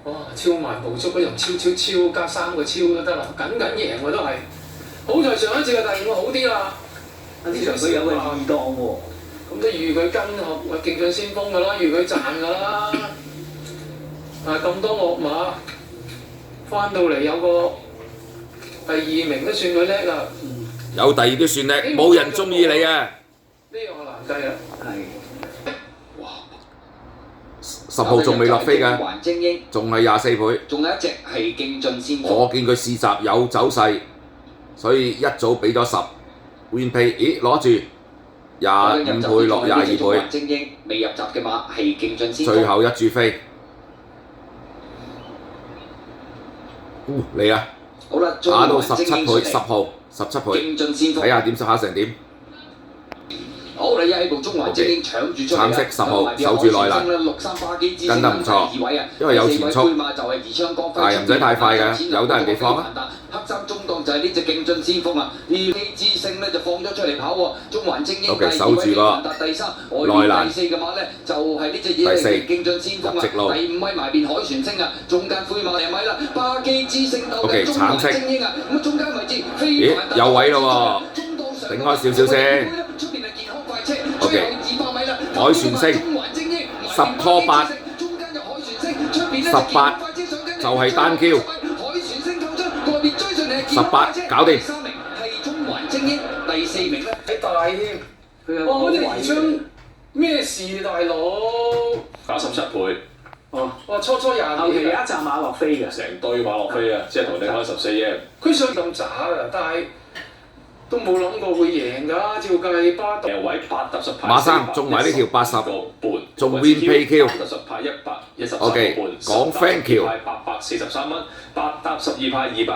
哇！超慢步速嗰種超加3個超都得啦，緊贏喎都係。好在上一次嘅第5個好啲啦。呢場佢有個二檔喎。咁都預佢跟學競進先鋒㗎啦，預佢賺㗎啦。但係咁多惡馬，翻到嚟有個第2名都算佢叻啦。有第2都算叻，冇人中意你啊！呢樣我難計啊。係。哇！10號仲未落飛㗎，仲係24倍。仲有一隻係競進先鋒。我見佢試閘有走勢，所以一早俾咗10 win pay， 咦攞住25倍落22倍。精英未入閘嘅馬係競進先鋒。最後一注飛。嚟啊！好啦，打到17倍，10號17倍，睇下點下成點。好啦，一部中環精英搶住出嚟啦，橙色10號守住內欄，跟得唔錯，因為有前速，但係唔使太快嘅，有得人哋放啊。黑衫中檔就係呢隻競進先鋒啊！呢機之星咧就放咗出嚟跑喎，中環精英第2位，萬達第3，外邊第4嘅馬咧就係呢隻嘢競進先鋒啊！第5位埋邊海船星啊，中間灰馬2米啦，巴基之星鬥緊中環精英啊！咁啊中間位置飛咦有位咯喎，頂開少少先。O.K. 海船星10拖8，18就係單 Q，18搞掂。係中環精英第4名咧，喺大添。哇！嗰隻兒槍咩事大佬？打17倍。哦，哇！初廿後期有一紮馬落飛嘅，成堆馬落飛啊！即係同你開14M。佢想咁渣㗎，但係。都冇諗過會贏㗎，照計巴位80派馬生中埋呢條80個半，仲 win pay Q。80派113個半。OK，講 thank you。843蚊，812派200。